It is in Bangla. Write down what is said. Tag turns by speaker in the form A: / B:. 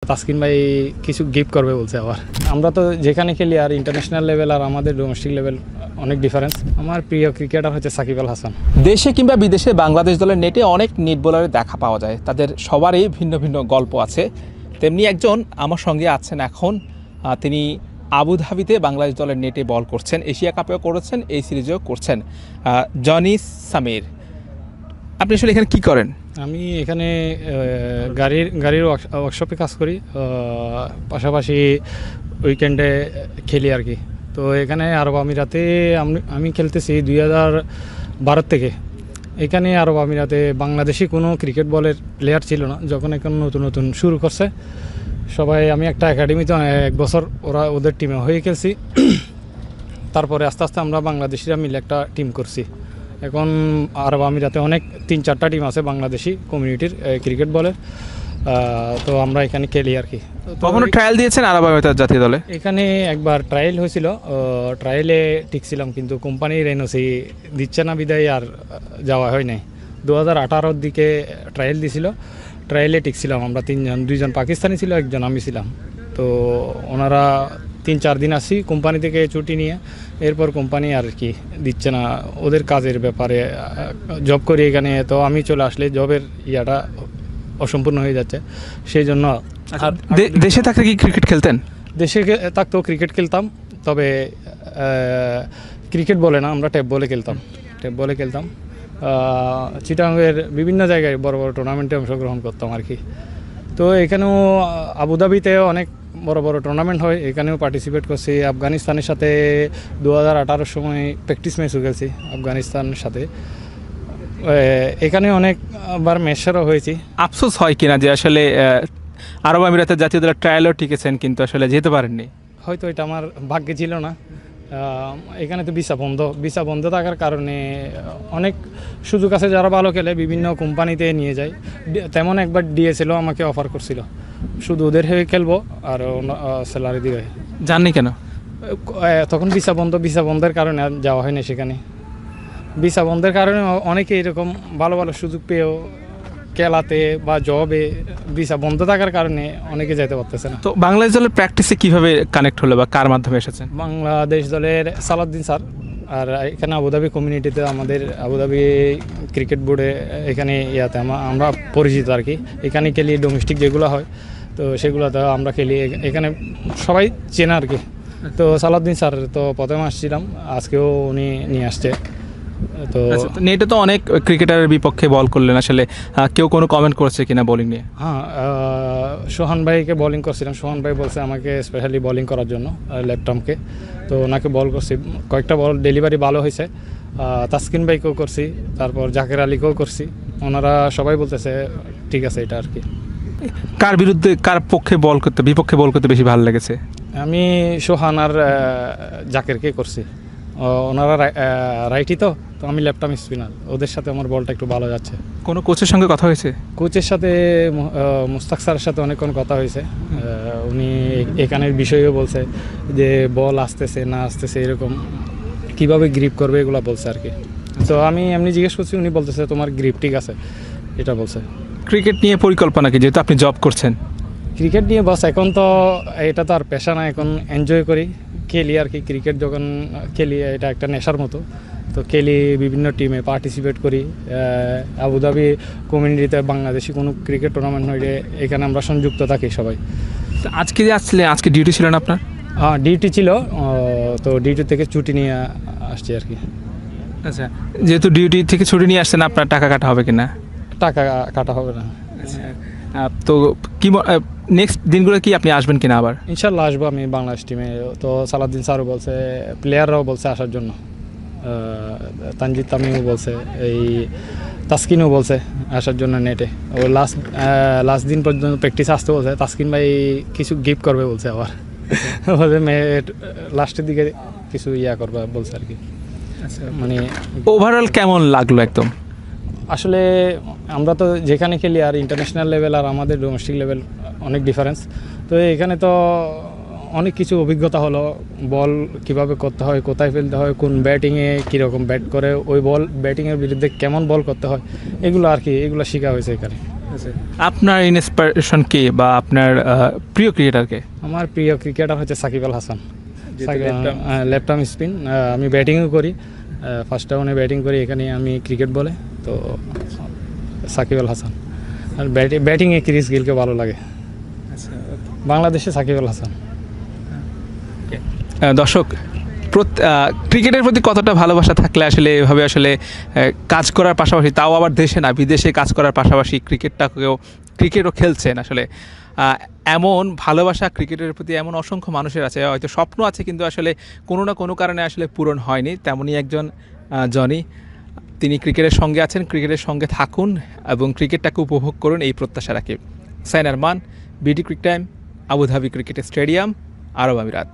A: তাসকিন ভাই কিছু গিফট করবে বলছে। আবার আমরা তো যেখানে খেলি আর ইন্টারন্যাশনাল লেভেল আর আমাদের ডোমেস্টিক লেভেল অনেক ডিফারেন্স। আমার প্রিয় ক্রিকেটার হচ্ছে সাকিব আল হাসান।
B: দেশে কিংবা বিদেশে বাংলাদেশ দলের নেটে অনেক নেট বোলারের দেখা পাওয়া যায়, তাদের সবারই ভিন্ন ভিন্ন গল্প আছে। তেমনি একজন আমার সঙ্গে আছেন এখন, তিনি আবুধাবিতে বাংলাদেশ দলের নেটে বল করছেন, এশিয়া কাপেও করেছেন, এই সিরিজেও করছেন। জনি সামির, আপনি আসলে এখানে কি করেন?
A: আমি এখানে গাড়ির ওয়ার্কশপে কাজ করি, পাশাপাশি উইকেন্ডে খেলি আর কি। তো এখানে আরব আমিরাতে আমি খেলতেছি 2012 থেকে। এখানে আরব আমিরাতে বাংলাদেশি কোনো ক্রিকেট বলের প্লেয়ার ছিল না, যখন এখন নতুন নতুন শুরু করছে সবাই। আমি একটা একাডেমিতে 1 বছর ওদের টিমে হয়ে খেলছি। তারপরে আস্তে আস্তে আমরা বাংলাদেশিরা মিলে একটা টিম করছি। এখন আরব আমিরাতে অনেক 3-4টা টিম আছে বাংলাদেশি কমিউনিটির ক্রিকেট বলের। তো আমরা এখানে খেলি আর কি।
B: কখনো ট্রায়াল দিয়েছেন আরব আমিরাত জাতীয় দলে?
A: এখানে একবার ট্রায়াল হয়েছিল, ট্রায়ালে টিকছিলাম, কিন্তু কোম্পানির এনওসি দিচ্ছে না বিদায় আর যাওয়া হয় নাই। 2018-র দিকে ট্রায়াল দিছিল, ট্রায়ালে টিকছিলাম আমরা 3জন, 2জন পাকিস্তানি ছিল, 1জন আমি ছিলাম। তো ওনারা 3-4 দিন আসি কোম্পানি থেকে ছুটি নিয়ে, এরপর কোম্পানি আর কি দিচ্ছে না ওদের কাজের ব্যাপারে। জব করি এখানে, তো আমি চলে আসলে জবের ইয়াটা অসম্পূর্ণ হয়ে যাচ্ছে, সেই জন্য।
B: আর দেশে থাকতে কি ক্রিকেট খেলতেন?
A: দেশে থাকতেও ক্রিকেট খেলতাম, তবে ক্রিকেট বলে না, আমরা ট্যাপ বলে খেলতাম। চিটাগাংয়ের বিভিন্ন জায়গায় বড় বড় টুর্নামেন্টে অংশগ্রহণ করতাম আর কি। তো এখানেও আবুধাবিতেও অনেক বড় বড় টুর্নামেন্ট হয়, এখানেও পার্টিসিপেট করছি। আফগানিস্তানের সাথে 2018-র সময় প্র্যাকটিস ম্যাচও খেলছি আফগানিস্তানের সাথে। এখানে অনেকবার ম্যাচেরও হয়েছি।
B: আফসোস হয় কিনা যে আসলে আরব আমিরাতের জাতীয় দলের ট্রায়ালও টিকেছেন কিন্তু আসলে যেতে পারেননি?
A: হয়তো এটা আমার ভাগ্যে ছিল না। এখানে তো ভিসা বন্ধ থাকার কারণে অনেক সুযোগ আছে, যারা ভালো খেলে বিভিন্ন কোম্পানিতে নিয়ে যায়। তেমন একবার ডিএসএলও আমাকে অফার করছিল, শুধু ওদের হয়ে খেলবো আর স্যালারি দিবে।
B: জাননি কেন?
A: তখন ভিসা বন্ধের কারণে আর যাওয়া হয়নি সেখানে। ভিসা বন্ধের কারণে অনেকে এরকম ভালো ভালো সুযোগ পেয়েও খেলাতে বা জবে ভিসা বন্ধ থাকার কারণে অনেকে যেতে পারতেছে না।
B: তো বাংলাদেশ দলের প্র্যাকটিসে কিভাবে কানেক্ট হলো বা কার মাধ্যমে এসেছেন?
A: বাংলাদেশ দলের সালাউদ্দিন স্যার, আর এখানে আবুধাবি কমিউনিটিতে আমাদের আবুধাবি ক্রিকেট বোর্ডে এখানে ইয়াতে আমরা পরিচিত আর কি। এখানে খেলি ডোমেস্টিক যেগুলো হয়, তো সেগুলোতে আমরা খেলি, এখানে সবাই চেনা আর কি। তো সালাউদ্দিন স্যার তো প্রথমে আসছিলাম, আজকেও উনি নিয়ে আসছে। তো
B: নেটে তো অনেক ক্রিকেটারের বিপক্ষে বল করলেন, আসলে কেউ কোনো কমেন্ট করেছে কিনা বোলিং নিয়ে?
A: হ্যাঁ, সোহান ভাইকে বোলিং করছিলাম। সোহান ভাই বলছে আমাকে স্পেশালি বোলিং করার জন্য, লেফট-আর্মকে। তো ওনাকে বল করছি, কয়েকটা বল ডেলিভারি ভালো হয়েছে। তাসকিন ভাইকেও করছি, তারপর জাকের আলীকেও করছি। ওনারা সবাই বলতেছে ঠিক আছে এটা আর কি।
B: কার বিপক্ষে বল করতে বেশি ভালো লেগেছে?
A: আমি সোহান আর জাকেরকে করছি। ওনারা রাইটি, তো আমি লেফট-আর্ম স্পিনার, ওদের সাথে আমার বলটা একটু ভালো যাচ্ছে।
B: কোনো কোচের সঙ্গে কথা হয়েছে?
A: কোচের সাথে মুস্তাক স্যারের সাথে অনেকক্ষণ কথা হয়েছে। উনি এখানের বিষয়েও বলছে যে বল আসতেছে না আসতেছে এরকম কীভাবে গ্রিপ করবে এগুলো বলছে আর কি। তো আমি এমনি জিজ্ঞেস করছি, উনি বলতেছে তোমার গ্রিপ ঠিক আছে, এটা বলছে।
B: ক্রিকেট নিয়ে পরিকল্পনা কি, যেহেতু আপনি জব করছেন?
A: ক্রিকেট নিয়ে বাস এখন তো এটা তো আর পেশা না, এখন এনজয় করি, খেলি আর কি। ক্রিকেট যখন খেলি এটা একটা নেশার মতো, তো খেলি, বিভিন্ন টিমে পার্টিসিপেট করি। আবুধাবি কমিউনিটিতে বাংলাদেশি কোনো ক্রিকেট টুর্নামেন্ট হইলে এখানে আমরা সংযুক্ত থাকি সবাই।
B: আজকে যে আসলে আজকে ডিউটি ছিল না আপনার?
A: হ্যাঁ, ডিউটি ছিল, তো ডিউটি থেকে ছুটি নিয়ে আসছি আর কি।
B: আচ্ছা, যেহেতু ডিউটি থেকে ছুটি নিয়ে আসছেন, আপনার টাকা কাটা হবে কিনা?
A: টাকা কাটা হবে না।
B: তো কি নেক্সট দিনগুলো কি আপনি আসবেন কিনা আবার?
A: ইনশাল্লাহ আসবো আমি বাংলাদেশ টিমে। তো সালাউদ্দিন স্যারও বলছে, প্লেয়াররাও বলছে আসার জন্য। তানজিদ তামিমও বলছে, এই তাসকিনও বলছে আসার জন্য নেটে। ও লাস্ট দিন পর্যন্ত প্র্যাকটিস আসতে বলছে। তাসকিন ভাই কিছু গিফট করবে বলছে, আবার বলছে লাস্টের দিকে কিছু করবে বলছে আর কি। মানে
B: ওভারঅল কেমন লাগলো একদম?
A: আসলে আমরা তো যেখানে খেলি আর ইন্টারন্যাশনাল লেভেল আর আমাদের ডোমেস্টিক লেভেল অনেক ডিফারেন্স। তো এখানে তো অনেক কিছু অভিজ্ঞতা হলো, বল কিভাবে করতে হয়, কোথায় ফেলতে হয়, কোন ব্যাটিংয়ে কীরকম ব্যাট করে, ওই বল ব্যাটিংয়ের বিরুদ্ধে কেমন বল করতে হয়, এগুলো আর কি, এগুলো শেখা হয়েছে এখানে।
B: আপনার ইন্সপিরেশন কে বা আপনার প্রিয় ক্রিকেটারকে?
A: আমার প্রিয় ক্রিকেটার হচ্ছে Shakib Al Hasan.
B: left arm
A: left arm spin, আমি ব্যাটিংও করি, ফার্স্ট ডাউনে ব্যাটিং করি, এখানে আমি ক্রিকেট বলে তো সাকিব আল হাসান। আর ব্যাটিংয়ে ক্রিস গেলকে ভালো লাগে, বাংলাদেশে সাকিব আল হাসান।
B: দর্শক, ক্রিকেটের প্রতি কতটা ভালোবাসা থাকলে আসলে এভাবে আসলে কাজ করার পাশাপাশি, তাও আবার দেশে না বিদেশে কাজ করার পাশাপাশি ক্রিকেটও খেলছেন আসলে, এমন ভালোবাসা ক্রিকেটের প্রতি এমন অসংখ্য মানুষের আছে, হয়তো স্বপ্ন আছে কিন্তু আসলে কোনো না কোনো কারণে আসলে পূরণ হয়নি। তেমনই একজন জনি, তিনি ক্রিকেটের সঙ্গে আছেন, ক্রিকেটের সঙ্গে থাকুন এবং ক্রিকেটটাকে উপভোগ করুন, এই প্রত্যাশা রাখি। সাইন আরমান, BD Crictime, Abu Dhabi cricket stadium, আরব আমিরাত।